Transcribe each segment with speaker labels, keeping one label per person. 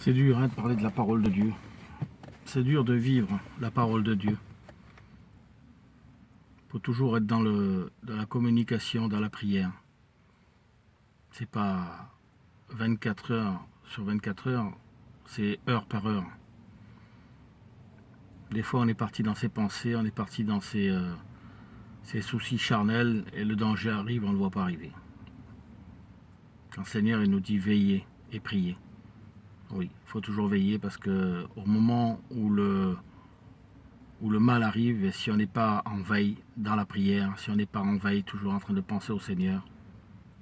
Speaker 1: C'est dur de parler de la parole de Dieu. C'est dur de vivre la parole de Dieu. Il faut toujours être dans la communication, dans la prière. C'est pas 24 heures sur 24 heures, c'est heure par heure. Des fois, on est parti dans ses pensées, on est parti dans ses soucis charnels, et le danger arrive, on ne le voit pas arriver. Quand le Seigneur il nous dit veillez et priez. Oui, il faut toujours veiller parce que au moment où le mal arrive, et si on n'est pas en veille dans la prière, si on n'est pas en veille toujours en train de penser au Seigneur,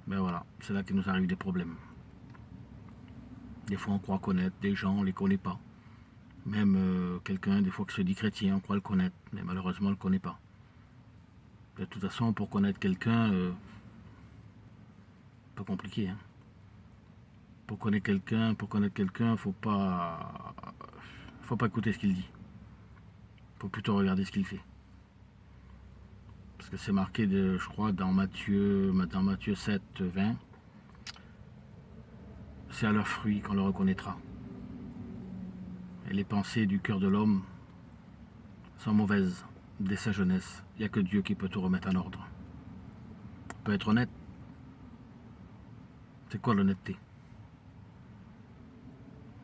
Speaker 1: ben voilà, c'est là qu'il nous arrive des problèmes. Des fois on croit connaître des gens, on ne les connaît pas. Même quelqu'un, des fois qui se dit chrétien, on croit le connaître, mais malheureusement on ne le connaît pas. De toute façon, pour connaître quelqu'un, pas compliqué. Pour connaître quelqu'un, faut pas écouter ce qu'il dit. Faut plutôt regarder ce qu'il fait. Parce que c'est marqué, je crois, dans Matthieu 7, 20. C'est à leurs fruits qu'on le reconnaîtra. Et les pensées du cœur de l'homme sont mauvaises dès sa jeunesse. Il n'y a que Dieu qui peut tout remettre en ordre. On peut être honnête. C'est quoi l'honnêteté?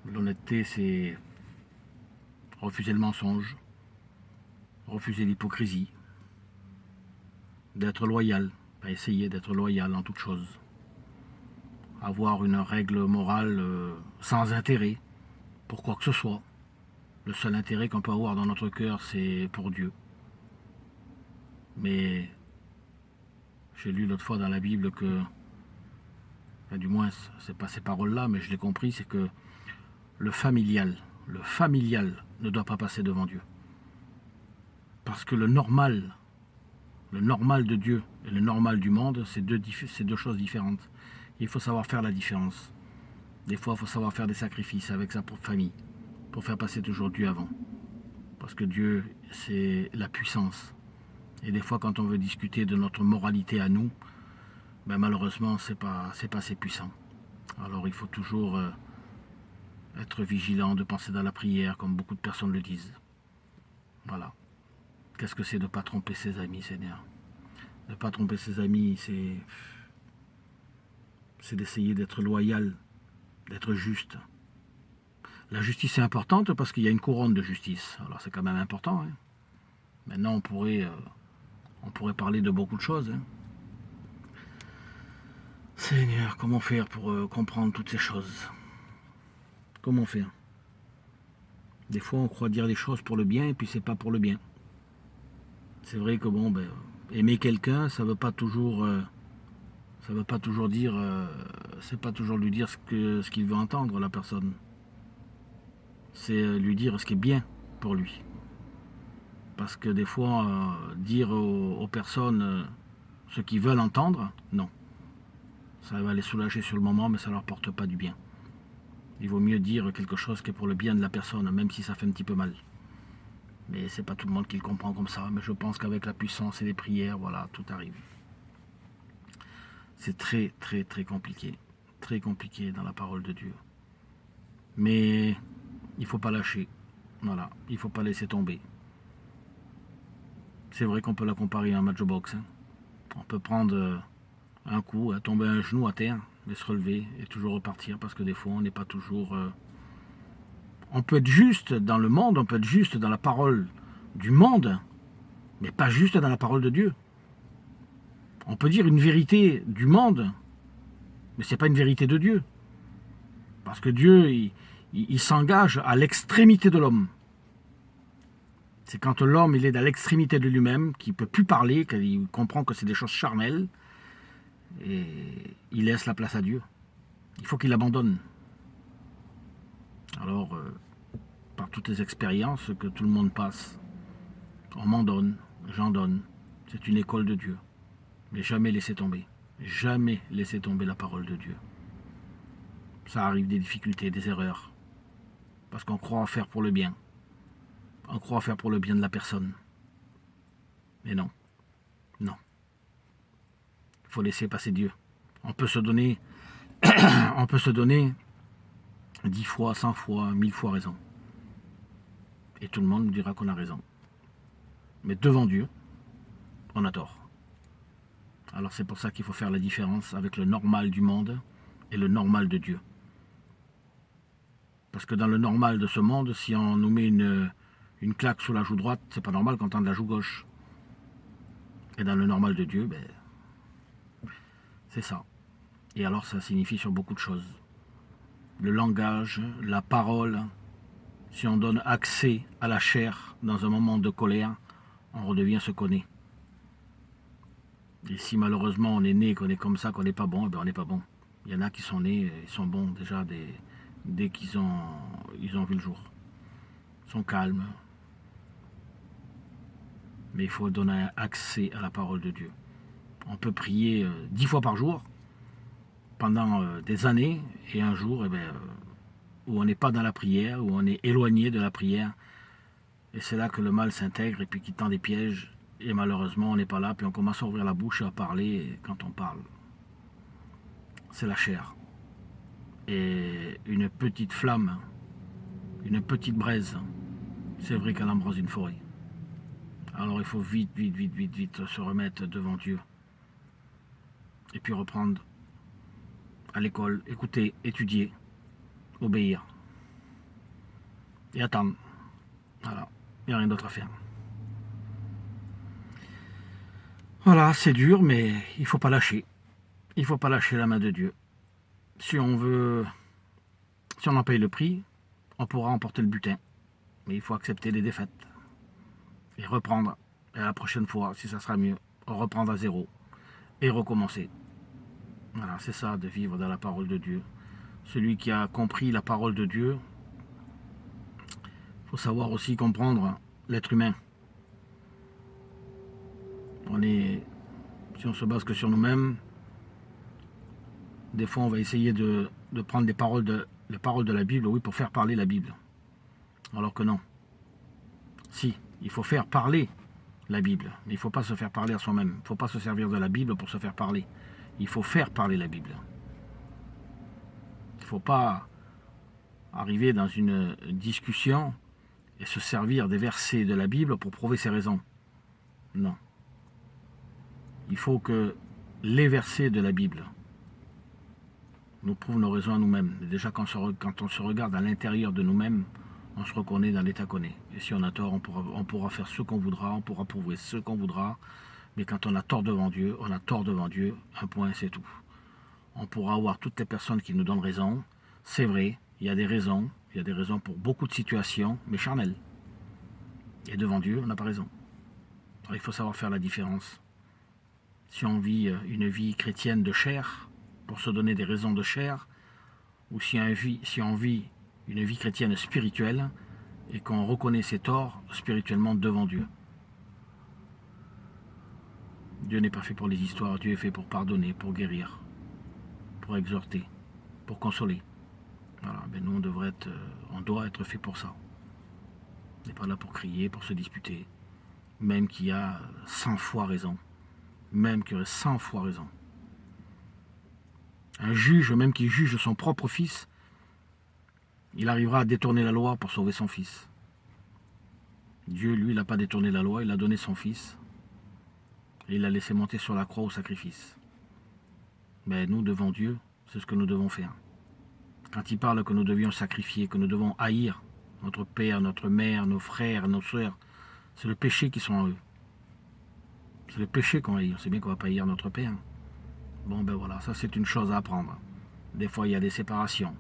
Speaker 1: L'honnêteté, c'est refuser le mensonge, refuser l'hypocrisie, d'être loyal, essayer d'être loyal en toute chose, avoir une règle morale sans intérêt pour quoi que ce soit. Le seul intérêt qu'on peut avoir dans notre cœur, c'est pour Dieu. Mais j'ai lu l'autre fois dans la Bible que, du moins, c'est pas ces paroles-là, mais je l'ai compris, c'est que le familial ne doit pas passer devant Dieu. Parce que le normal de Dieu et le normal du monde, c'est deux choses différentes. Il faut savoir faire la différence. Des fois, il faut savoir faire des sacrifices avec sa propre famille pour faire passer toujours Dieu avant. Parce que Dieu, c'est la puissance. Et des fois, quand on veut discuter de notre moralité à nous, ben malheureusement, c'est pas assez puissant. Alors, il faut toujours être vigilant, de penser dans la prière, comme beaucoup de personnes le disent. Voilà. Qu'est-ce que c'est de ne pas tromper ses amis, Seigneur? Ne pas tromper ses amis, c'est d'essayer d'être loyal, d'être juste. La justice est importante parce qu'il y a une couronne de justice. Alors c'est quand même important. Maintenant, on pourrait parler de beaucoup de choses. Seigneur, comment faire pour comprendre toutes ces choses? Comment faire? Des fois, on croit dire des choses pour le bien et puis c'est pas pour le bien. C'est vrai que aimer quelqu'un, ça veut pas toujours dire, c'est pas toujours lui dire ce qu'il veut entendre, la personne. C'est lui dire ce qui est bien pour lui. Parce que des fois, dire aux personnes ce qu'ils veulent entendre, non. Ça va les soulager sur le moment, mais ça ne leur porte pas du bien. Il vaut mieux dire quelque chose qui est pour le bien de la personne, même si ça fait un petit peu mal. Mais c'est pas tout le monde qui le comprend comme ça. Mais je pense qu'avec la puissance et les prières, voilà, tout arrive. C'est très, très, très compliqué. Très compliqué dans la parole de Dieu. Mais il ne faut pas lâcher. Voilà, il ne faut pas laisser tomber. C'est vrai qu'on peut la comparer à un match de boxe. On peut prendre un coup, tomber un genou à terre, mais se relever et toujours repartir parce que des fois on n'est pas toujours... On peut être juste dans le monde, on peut être juste dans la parole du monde, mais pas juste dans la parole de Dieu. On peut dire une vérité du monde, mais ce n'est pas une vérité de Dieu. Parce que Dieu, il s'engage à l'extrémité de l'homme. C'est quand l'homme il est à l'extrémité de lui-même, qu'il ne peut plus parler, qu'il comprend que c'est des choses charnelles, et il laisse la place à Dieu. Il faut qu'il abandonne. Alors, par toutes les expériences que tout le monde passe, on m'en donne, j'en donne. C'est une école de Dieu. Mais jamais laisser tomber. Jamais laisser tomber la parole de Dieu. Ça arrive des difficultés, des erreurs. Parce qu'on croit faire pour le bien. On croit faire pour le bien de la personne. Mais non. Non. Il faut laisser passer Dieu. On peut se donner 10 fois, 100 fois, 1000 fois raison. Et tout le monde nous dira qu'on a raison. Mais devant Dieu, on a tort. Alors c'est pour ça qu'il faut faire la différence avec le normal du monde et le normal de Dieu. Parce que dans le normal de ce monde, si on nous met une claque sous la joue droite, c'est pas normal qu'on tende la joue gauche. Et dans le normal de Dieu, c'est ça. Et alors ça signifie sur beaucoup de choses. Le langage, la parole, si on donne accès à la chair dans un moment de colère, on redevient ce qu'on est. Et si malheureusement on est né, qu'on est comme ça, qu'on n'est pas bon, on n'est pas bon. Il y en a qui sont nés, ils sont bons déjà dès qu'ils ont vu le jour. Ils sont calmes. Mais il faut donner accès à la parole de Dieu. On peut prier 10 fois par jour, pendant des années, et un jour, où on n'est pas dans la prière, où on est éloigné de la prière, et c'est là que le mal s'intègre et puis qui tend des pièges, et malheureusement on n'est pas là, puis on commence à ouvrir la bouche et à parler, et quand on parle, c'est la chair. Et une petite flamme, une petite braise, c'est vrai qu'elle embrase une forêt. Alors il faut vite se remettre devant Dieu. Et puis reprendre à l'école, écouter, étudier, obéir. Et attendre. Voilà, il n'y a rien d'autre à faire. Voilà, c'est dur, mais il ne faut pas lâcher. Il ne faut pas lâcher la main de Dieu. Si on en paye le prix, on pourra emporter le butin. Mais il faut accepter les défaites. Et reprendre. Et la prochaine fois, si ça sera mieux, reprendre à zéro. Et recommencer. Voilà, c'est ça de vivre dans la parole de Dieu. Celui qui a compris la parole de Dieu, il faut savoir aussi comprendre l'être humain. Si on se base que sur nous-mêmes, des fois on va essayer de prendre les paroles de la Bible, oui, pour faire parler la Bible. Alors que non. Si, il faut faire parler la Bible, mais il ne faut pas se faire parler à soi-même. Il ne faut pas se servir de la Bible pour se faire parler. Il faut faire parler la Bible. Il ne faut pas arriver dans une discussion et se servir des versets de la Bible pour prouver ses raisons. Non. Il faut que les versets de la Bible nous prouvent nos raisons à nous-mêmes. Déjà, quand on se regarde à l'intérieur de nous-mêmes, on se reconnaît dans l'état qu'on est. Et si on a tort, on pourra faire ce qu'on voudra, on pourra prouver ce qu'on voudra. Mais quand on a tort devant Dieu, on a tort devant Dieu, un point, c'est tout. On pourra avoir toutes les personnes qui nous donnent raison. C'est vrai, il y a des raisons pour beaucoup de situations, mais charnelles. Et devant Dieu, on n'a pas raison. Alors, il faut savoir faire la différence. Si on vit une vie chrétienne de chair, pour se donner des raisons de chair, ou si on vit une vie chrétienne spirituelle, et qu'on reconnaît ses torts spirituellement devant Dieu. Dieu n'est pas fait pour les histoires, Dieu est fait pour pardonner, pour guérir, pour exhorter, pour consoler. Voilà, nous on doit être fait pour ça. On n'est pas là pour crier, pour se disputer, même qu'il y a 100 fois raison. Même qu'il y aurait 100 fois raison. Un juge, même qui juge son propre fils, il arrivera à détourner la loi pour sauver son fils. Dieu, lui, il n'a pas détourné la loi, il a donné son fils. Et il l'a laissé monter sur la croix au sacrifice. Mais nous, devant Dieu, c'est ce que nous devons faire. Quand il parle que nous devions sacrifier, que nous devons haïr notre père, notre mère, nos frères, nos soeurs, c'est le péché qui sont en eux. C'est le péché qu'on haït. On sait bien qu'on ne va pas haïr notre père. Bon, voilà, ça c'est une chose à apprendre. Des fois, il y a des séparations.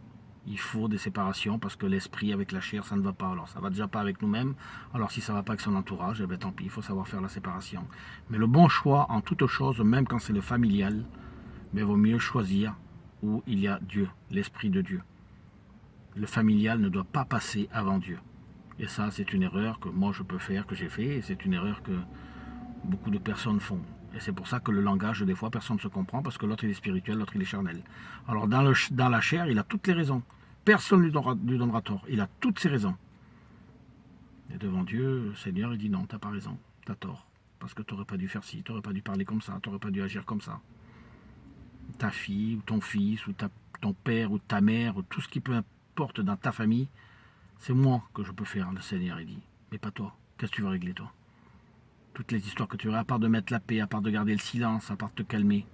Speaker 1: Il faut des séparations parce que l'esprit avec la chair, ça ne va pas. Alors, ça ne va déjà pas avec nous-mêmes. Alors, si ça ne va pas avec son entourage, tant pis, il faut savoir faire la séparation. Mais le bon choix en toute chose, même quand c'est le familial, vaut mieux choisir où il y a Dieu, l'esprit de Dieu. Le familial ne doit pas passer avant Dieu. Et ça, c'est une erreur que moi je peux faire, que j'ai fait, et c'est une erreur que beaucoup de personnes font. Et c'est pour ça que le langage, des fois, personne ne se comprend, parce que l'autre il est spirituel, l'autre il est charnel. Alors dans la chair, il a toutes les raisons. Personne ne lui donnera tort. Il a toutes ses raisons. Et devant Dieu, le Seigneur, il dit non, t'as pas raison, t'as tort. Parce que t'aurais pas dû faire ci, t'aurais pas dû parler comme ça, t'aurais pas dû agir comme ça. Ta fille, ou ton fils, ou ton père, ou ta mère, ou tout ce qui peut portes dans ta famille, c'est moi que je peux faire, le Seigneur, il dit. Mais pas toi. Qu'est-ce que tu veux régler, toi? Toutes les histoires que tu aurais, à part de mettre la paix, à part de garder le silence, à part de te calmer.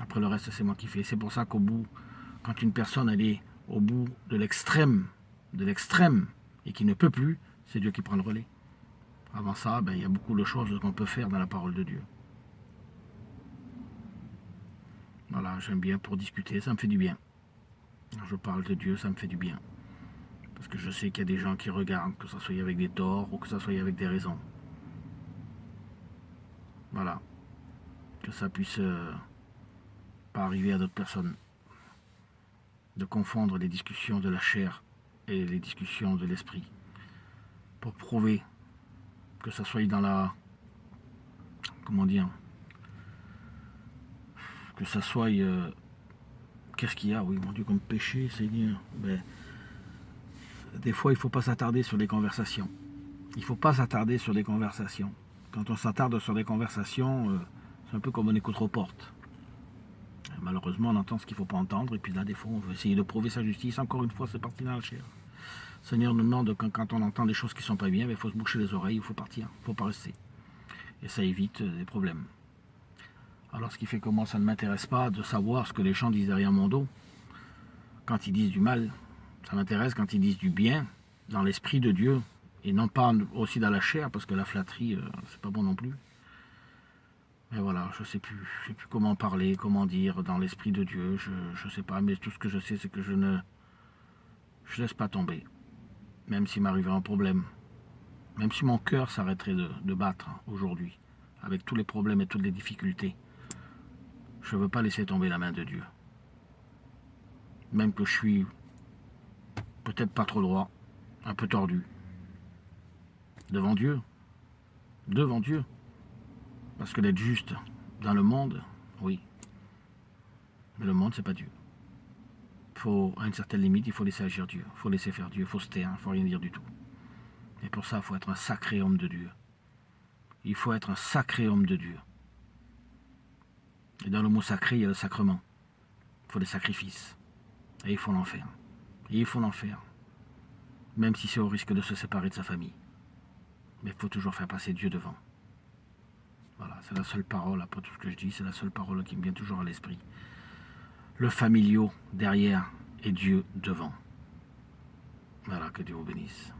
Speaker 1: Après le reste, c'est moi qui fais. C'est pour ça qu'au bout, quand une personne elle est au bout de l'extrême, et qui ne peut plus, c'est Dieu qui prend le relais. Avant ça, il y a beaucoup de choses qu'on peut faire dans la parole de Dieu. Voilà, j'aime bien pour discuter, ça me fait du bien. Quand je parle de Dieu, ça me fait du bien. Parce que je sais qu'il y a des gens qui regardent, que ce soit avec des torts ou que ce soit avec des raisons. Voilà. Que ça puisse pas arriver à d'autres personnes. De confondre les discussions de la chair et les discussions de l'esprit. Pour prouver que ça soit dans la... Comment dire? Que ça soit... qu'est-ce qu'il y a? Oui, mon Dieu, comme péché, Seigneur. Des fois, il ne faut pas s'attarder sur les conversations. Il ne faut pas s'attarder sur les conversations. Quand on s'attarde sur des conversations, c'est un peu comme on écoute aux portes. Malheureusement, on entend ce qu'il ne faut pas entendre, et puis là, des fois, on veut essayer de prouver sa justice. Encore une fois, c'est parti dans la chair. Le Seigneur nous demande, quand on entend des choses qui ne sont pas bien, il faut se boucher les oreilles, il faut partir, il ne faut pas rester. Et ça évite des problèmes. Alors, ce qui fait que moi, ça ne m'intéresse pas de savoir ce que les gens disent derrière mon dos. Quand ils disent du mal, ça m'intéresse quand ils disent du bien, dans l'esprit de Dieu, et non pas aussi dans la chair, parce que la flatterie, c'est pas bon non plus. Mais voilà, je sais plus comment parler, comment dire dans l'esprit de Dieu, je sais pas, mais tout ce que je sais, c'est que je laisse pas tomber, même s'il m'arriverait un problème, même si mon cœur s'arrêterait de battre aujourd'hui, avec tous les problèmes et toutes les difficultés, je ne veux pas laisser tomber la main de Dieu. Même que je suis peut-être pas trop droit, un peu tordu, devant Dieu, parce que d'être juste dans le monde, oui, mais le monde, c'est pas Dieu. À une certaine limite, il faut laisser agir Dieu, il faut laisser faire Dieu, il faut se taire, il ne faut rien dire du tout. Et pour ça, il faut être un sacré homme de Dieu. Il faut être un sacré homme de Dieu. Et dans le mot sacré, il y a le sacrement. Il faut des sacrifices. Et il faut l'en faire. Et il faut l'en faire. Même si c'est au risque de se séparer de sa famille. Mais il faut toujours faire passer Dieu devant. Voilà, c'est la seule parole, après tout ce que je dis, c'est la seule parole qui me vient toujours à l'esprit. Le familial derrière et Dieu devant. Voilà, que Dieu vous bénisse.